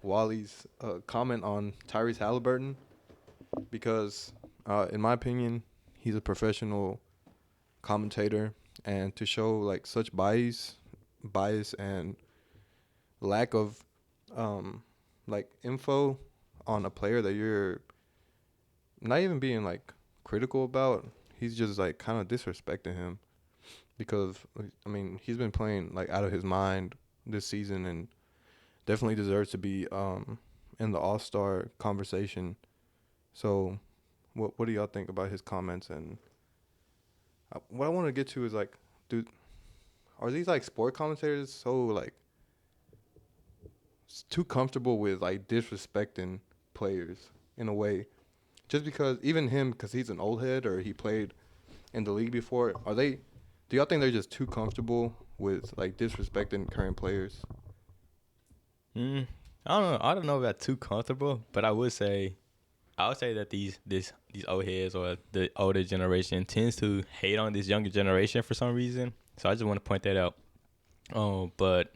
Wally's comment on Tyrese Haliburton because, in my opinion, he's a professional commentator, and to show like such bias and lack of like info on a player that you're not even being like critical about, he's just like kind of disrespecting him because I mean he's been playing like out of his mind this season and definitely deserves to be in the All-Star conversation. So, what do y'all think about his comments? And what I want to get to is like, dude, are these like sport commentators so like too comfortable with like disrespecting players in a way? Just because even him, because he's an old head or he played in the league before, are they? Do y'all think they're just too comfortable with like disrespecting current players? Mm, I don't know. I don't know about too comfortable, but I would say that these old heads or the older generation tends to hate on this younger generation for some reason. So I just want to point that out. But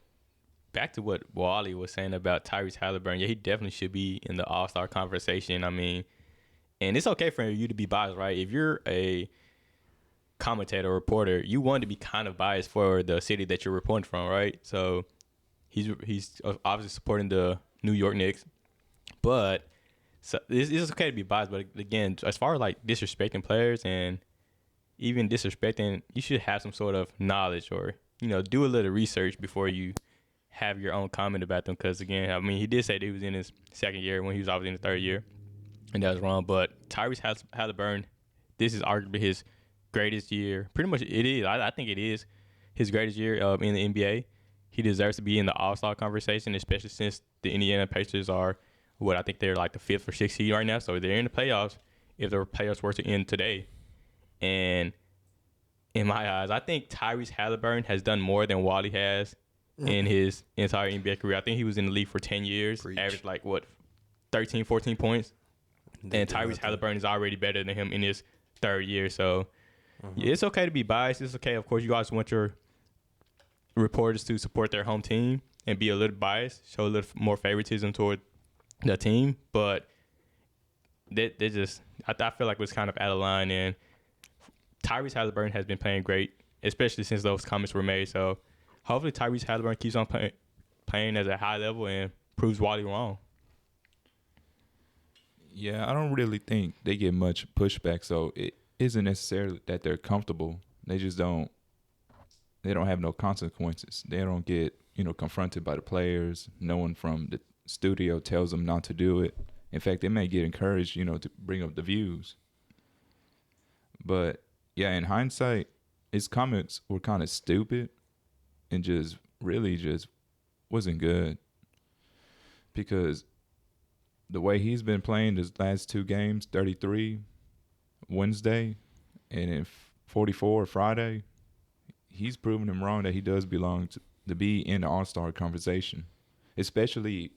back to what Wally was saying about Tyrese Haliburton, yeah, he definitely should be in the All Star conversation. I mean, and it's okay for you to be biased, right? If you're a commentator or reporter, you want to be kind of biased for the city that you're reporting from, right? So he's obviously supporting the New York Knicks, but so it's okay to be biased. But again, as far as like disrespecting players and even disrespecting, you should have some sort of knowledge or do a little research before you have your own comment about them. Because again, I mean, he did say that he was in his second year when he was obviously in his third year, and that was wrong. But Tyrese Haliburton, this is arguably his greatest year. Pretty much, it is. I think it is his greatest year in the NBA. He deserves to be in the All-Star conversation, especially since the Indiana Pacers are what I think they're like the fifth or sixth seed right now. So they're in the playoffs. If the playoffs were to end today, and in my eyes, I think Tyrese Haliburton has done more than Wally has in his entire NBA career. I think he was in the league for 10 years, Preach. averaged like, 13, 14 points. Didn't And do Tyrese nothing. Haliburton is already better than him in his third year. So, yeah, it's okay to be biased. It's okay. Of course, you guys want your reporters to support their home team and be a little biased, show a little more favoritism toward the team. But they just, I feel like it was kind of out of line. And Tyrese Haliburton has been playing great, especially since those comments were made. So hopefully Tyrese Haliburton keeps on playing at a high level and proves Wally wrong. Yeah, I don't really think they get much pushback, so it isn't necessarily that they're comfortable. They just don't. They don't have no consequences. They don't get confronted by the players. No one from the studio tells them not to do it. In fact, they may get encouraged, to bring up the views. But yeah, in hindsight, his comments were kind of stupid and just really just wasn't good because the way he's been playing his last two games, 33 Wednesday and in 44 Friday, he's proven him wrong that he does belong to be in the All-Star conversation, especially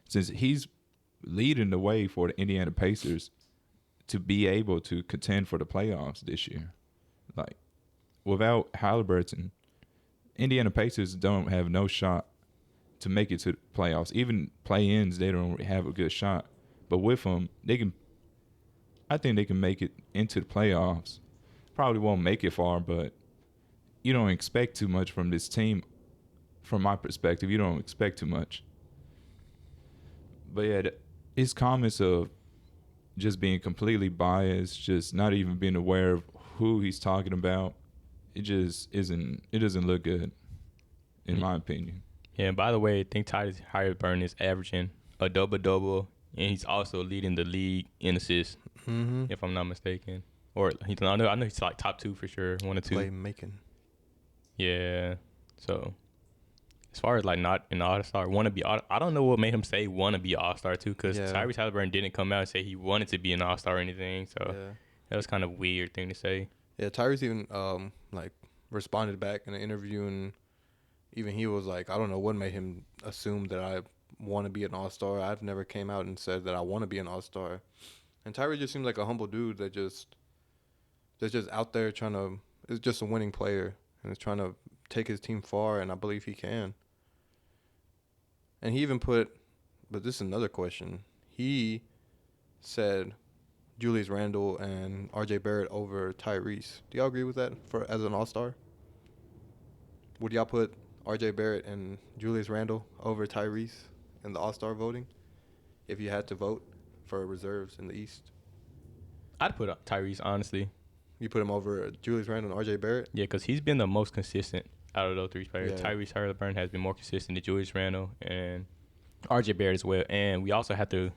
since he's leading the way for the Indiana Pacers to be able to contend for the playoffs this year. Like, without Haliburton, Indiana Pacers don't have no shot to make it to the playoffs. Even play-ins, they don't have a good shot. But with him, I think they can make it into the playoffs. Probably won't make it far, but you don't expect too much from this team. From my perspective, you don't expect too much. But yeah, his comments of just being completely biased, just not even being aware of who he's talking about, it just isn't. It doesn't look good, in my opinion. Yeah, and by the way, I think Tyrese Haliburton is averaging a double-double, and he's also leading the league in assists, if I'm not mistaken. Or I know he's like top two for sure, one or two. Playmaking. Yeah. So as far as like not an All-Star, I don't know what made him say want to be an All-Star too, because Yeah. Tyrese Haliburton didn't come out and say he wanted to be an All-Star or anything. So Yeah. that was kind of a weird thing to say. Yeah, Tyrese even like responded back in an interview, and even he was like, I don't know what made him assume that I want to be an All-Star. I've never came out and said that I want to be an All-Star. And Tyrese just seems like a humble dude that's just out there is just a winning player and is trying to take his team far, and I believe he can. And he even put but this is another question. He said Julius Randle and RJ Barrett over Tyrese. Do y'all agree with that for as an All-Star? Would y'all put RJ Barrett and Julius Randle over Tyrese in the All-Star voting if you had to vote for reserves in the East? I'd put up Tyrese, honestly. You put him over Julius Randle and RJ Barrett? Yeah, because he's been the most consistent out of those three players. Yeah. Tyrese Haliburton has been more consistent than Julius Randle and RJ Barrett as well. And we also have to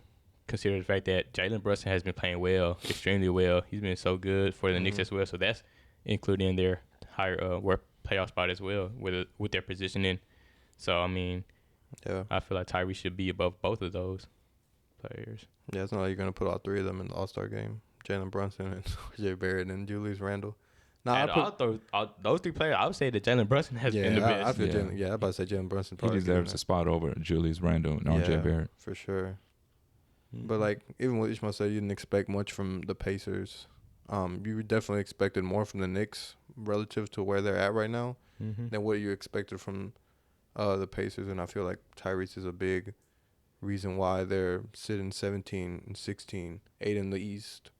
consider the fact that Jalen Brunson has been playing well, extremely well. He's been so good for the Knicks as well. So that's included in their higher work playoff spot as well with their positioning. So, I mean, Yeah. I feel like Tyrese should be above both of those players. Yeah, it's not like you're going to put all three of them in the All-Star game. Jalen Brunson and RJ Barrett and Julius Randle. Out of those three players, I would say that Jalen Brunson has been the best. I feel I'm about to say Jalen Brunson He probably deserves a spot over Julius Randle and RJ Barrett. for sure. But like even what Ishmael said, you didn't expect much from the Pacers. You definitely expected more from the Knicks relative to where they're at right now than what you expected from the Pacers, and I feel like Tyrese is a big reason why they're sitting 17 and 16, 8 in the East.